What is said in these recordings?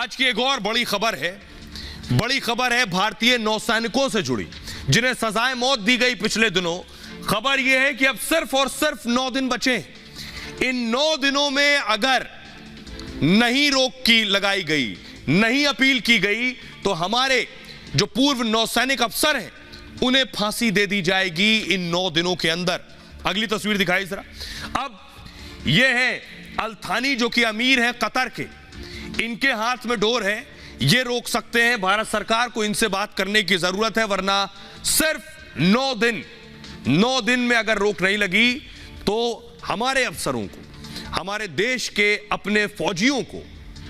आज की एक और बड़ी खबर है भारतीय नौसैनिकों से जुड़ी, जिन्हें सजाए मौत दी गई पिछले दिनों। खबर यह है कि अब सिर्फ और सिर्फ 9 दिन बचे। इन 9 दिनों में अगर नहीं रोक की लगाई गई, नहीं अपील की गई, तो हमारे जो पूर्व नौसैनिक अफसर हैं उन्हें फांसी दे दी जाएगी इन 9 दिनों के अंदर। अगली तस्वीर दिखाई जरा। अब यह है अल-थानी, जो कि अमीर हैं कतर के। इनके हाथ में डोर है, ये रोक सकते हैं। भारत सरकार को इनसे बात करने की जरूरत है, वरना सिर्फ 9 दिन में अगर रोक नहीं लगी तो हमारे अफसरों को, हमारे देश के अपने फौजियों को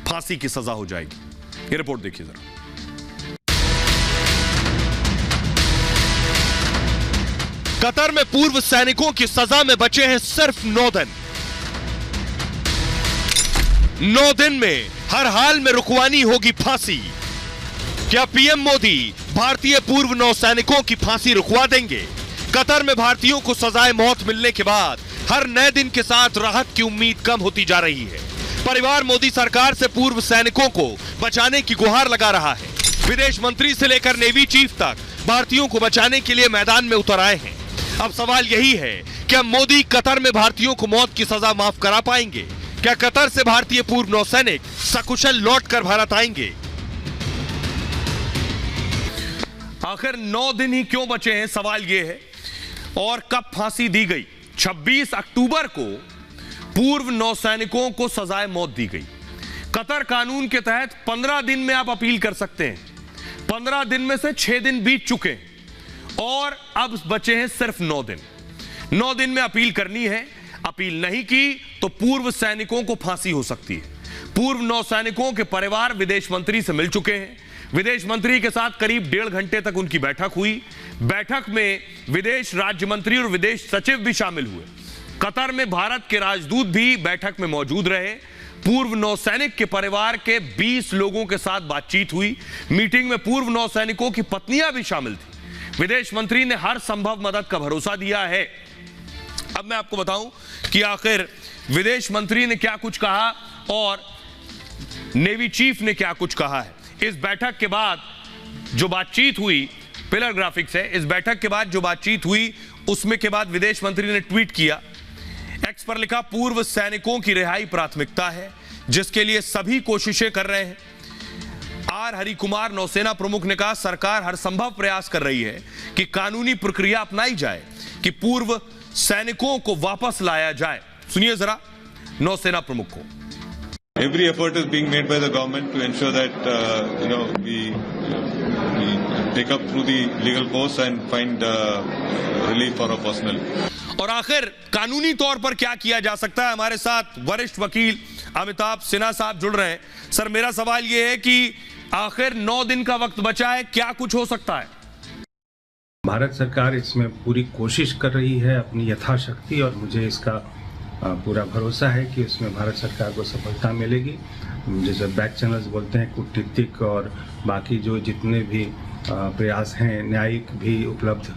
फांसी की सजा हो जाएगी। ये रिपोर्ट देखिए जरा। कतर में पूर्व सैनिकों की सजा में बचे हैं सिर्फ 9 दिन। 9 दिन में हर हाल में रुकवानी होगी फांसी। क्या पीएम मोदी भारतीय पूर्व नौसैनिकों की फांसी रुकवा देंगे? कतर में भारतीयों को सजाए मौत मिलने के बाद हर नए दिन के साथ राहत की उम्मीद कम होती जा रही है। परिवार मोदी सरकार से पूर्व सैनिकों को बचाने की गुहार लगा रहा है। विदेश मंत्री से लेकर नेवी चीफ तक भारतीयों को बचाने के लिए मैदान में उतर आए हैं। अब सवाल यही है, क्या मोदी कतर में भारतीयों को मौत की सजा माफ करा पाएंगे? क्या कतर से भारतीय पूर्व नौसैनिक सकुशल लौटकर भारत आएंगे? आखिर 9 दिन ही क्यों बचे हैं, सवाल यह है। और कब फांसी दी गई? 26 अक्टूबर को पूर्व नौसैनिकों को सजाए मौत दी गई। कतर कानून के तहत 15 दिन में आप अपील कर सकते हैं। 15 दिन में से 6 दिन बीत चुके हैं और अब बचे हैं सिर्फ 9 दिन। 9 दिन में अपील करनी है। अपील नहीं की तो पूर्व सैनिकों को फांसी हो सकती है। पूर्व नौसैनिकों के परिवार विदेश मंत्री से मिल चुके हैं। विदेश मंत्री के साथ करीब 1.5 घंटे तक उनकी बैठक हुई। बैठक में विदेश राज्य मंत्री और विदेश सचिव भी शामिल हुए। कतर में भारत के राजदूत भी बैठक में मौजूद रहे। पूर्व नौसैनिक के परिवार के 20 लोगों के साथ बातचीत हुई। मीटिंग में पूर्व नौसैनिकों की पत्नियां भी शामिल थी। विदेश मंत्री ने हर संभव मदद का भरोसा दिया है। अब मैं आपको बताऊं कि आखिर विदेश मंत्री ने क्या कुछ कहा और नेवी चीफ ने क्या कुछ कहा है। इस बैठक के बाद जो बातचीत हुई, पिलर ग्राफिक्स है, इस बैठक के बाद जो बातचीत हुई उसमें के बाद विदेश मंत्री ने ट्वीट किया। एक्स पर लिखा, पूर्व सैनिकों की रिहाई प्राथमिकता है, जिसके लिए सभी कोशिशें कर रहे हैं। आर हरि कुमार नौसेना प्रमुख ने कहा, सरकार हर संभव प्रयास कर रही है कि कानूनी प्रक्रिया अपनाई जाए कि पूर्व सैनिकों को वापस लाया जाए। सुनिए जरा नौसेना प्रमुख को। Every effort is being made by the government to ensure that we take up through the legal course and find relief for our personnel. और आखिर कानूनी तौर पर क्या किया जा सकता है? हमारे साथ वरिष्ठ वकील अमिताभ सिन्हा साहब जुड़ रहे हैं। सर, मेरा सवाल यह है कि आखिर 9 दिन का वक्त बचा है, क्या कुछ हो सकता है? भारत सरकार इसमें पूरी कोशिश कर रही है अपनी यथाशक्ति, और मुझे इसका पूरा भरोसा है कि उसमें भारत सरकार को सफलता मिलेगी। जैसे बैक चैनल्स बोलते हैं, कूटनीतिक और बाकी जो जितने भी प्रयास हैं, न्यायिक भी उपलब्ध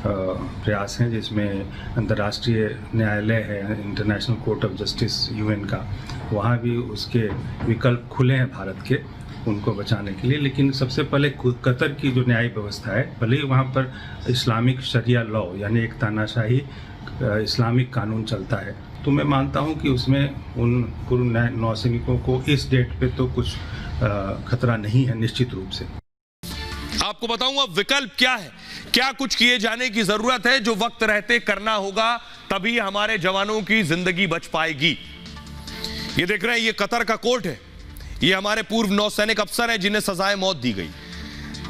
प्रयास हैं, जिसमें अंतर्राष्ट्रीय न्यायालय है, international court of justice UN का, वहाँ भी उसके विकल्प खुले हैं भारत के उनको बचाने के लिए। लेकिन सबसे पहले कतर की जो न्याय व्यवस्था है, भले ही वहाँ पर इस्लामिक शरिया लॉ यानी एक तानाशाही इस्लामिक कानून चलता है, तो मैं मानता हूँ कि उसमें उन पूर्व नौसैनिकों को इस डेट पे तो कुछ खतरा नहीं है निश्चित रूप से। आपको बताऊं अब विकल्प क्या है, क्या कुछ किए जाने की जरूरत है, जो वक्त रहते करना होगा, तभी हमारे जवानों की जिंदगी बच पाएगी। ये देख रहे हैं, ये कतर का कोर्ट है। ये हमारे पूर्व नौसैनिक अफसर हैं जिन्हें सजाए मौत दी गई।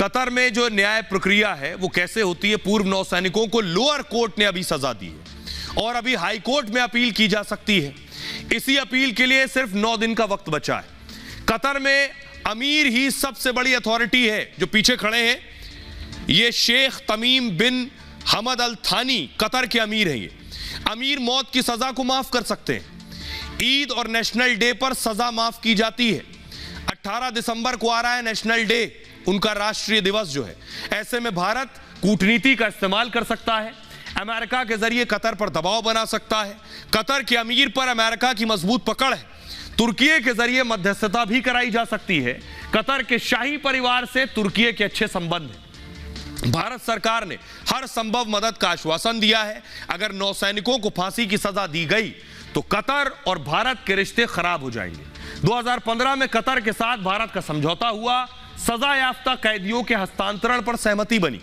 कतर में जो न्याय प्रक्रिया है वो कैसे होती है? पूर्व नौसैनिकों को लोअर कोर्ट ने अभी सजा दी है और अभी हाई कोर्ट में अपील की जा सकती है। इसी अपील के लिए सिर्फ 9 दिन का वक्त बचा है। कतर में अमीर ही सबसे बड़ी अथॉरिटी है। जो पीछे खड़े हैं ये शेख तमीम बिन हमद अल थानी कतर के अमीर हैं। ये अमीर मौत की सजा को माफ कर सकते हैं। ईद और नेशनल डे पर सजा माफ की जाती है। 18 दिसंबर को आ रहा है नेशनल डे, उनका राष्ट्रीय दिवस जो है। ऐसे में भारत कूटनीति का इस्तेमाल कर सकता है, अमेरिका के जरिए कतर पर दबाव बना सकता है। कतर के अमीर पर अमेरिका की मजबूत पकड़ है, तुर्की के जरिए मध्यस्थता भी कराई जा सकती है। कतर के शाही परिवार से तुर्की के अच्छे संबंध हैं। भारत सरकार ने हर संभव मदद का आश्वासन दिया है। अगर नौसैनिकों को फांसी की सजा दी गई तो कतर और भारत के रिश्ते खराब हो जाएंगे। 2015 में कतर के साथ भारत का समझौता हुआ, सजा याफ्ता कैदियों के हस्तांतरण पर सहमति बनी।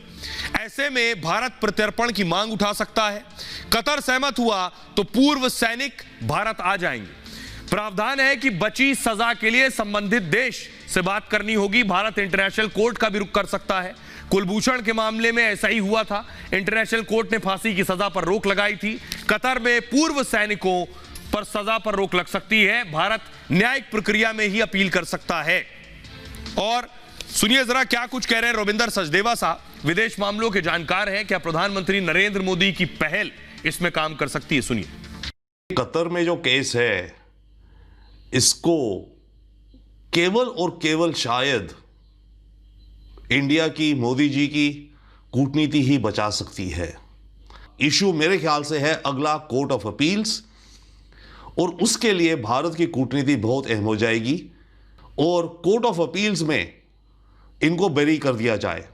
ऐसे में भारत प्रत्यर्पण की मांग उठा सकता है। कतर सहमत हुआ तो पूर्व सैनिक भारत आ जाएंगे। प्रावधान है कि बची सजा के लिए संबंधित देश से बात करनी होगी। भारत इंटरनेशनल कोर्ट का भी रुख कर सकता है। कुलभूषण के मामले में ऐसा ही हुआ था। इंटरनेशनल कोर्ट ने फांसी की सजा पर रोक लगाई थी। कतर में पूर्व सैनिकों पर सजा पर रोक लग सकती है। भारत न्यायिक प्रक्रिया में ही अपील कर सकता है। और सुनिए जरा क्या कुछ कह रहे हैं रविंदर सचदेवा साहब, विदेश मामलों के जानकार हैं। क्या प्रधानमंत्री नरेंद्र मोदी की पहल इसमें काम कर सकती है? सुनिए। कतर में जो केस है, इसको केवल और केवल शायद इंडिया की, मोदी जी की कूटनीति ही बचा सकती है। इशू मेरे ख्याल से है अगला कोर्ट ऑफ अपील्स, और उसके लिए भारत की कूटनीति बहुत अहम हो जाएगी और कोर्ट ऑफ अपील्स में इनको बेरी कर दिया जाए।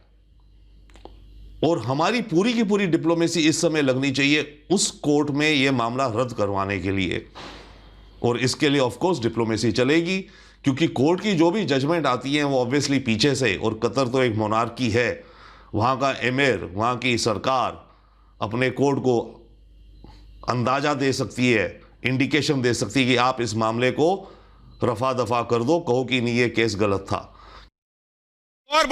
और हमारी पूरी की पूरी डिप्लोमेसी इस समय लगनी चाहिए उस कोर्ट में यह मामला रद्द करवाने के लिए, और इसके लिए ऑफ कोर्स डिप्लोमेसी चलेगी, क्योंकि कोर्ट की जो भी जजमेंट आती है वो ऑब्वियसली पीछे से, और कतर तो एक मोनार्की है, वहाँ का एमिर, वहाँ की सरकार अपने कोर्ट को अंदाजा दे सकती है, इंडिकेशन दे सकती है कि आप इस मामले को रफा दफा कर दो, कहो कि नहीं ये केस गलत था। और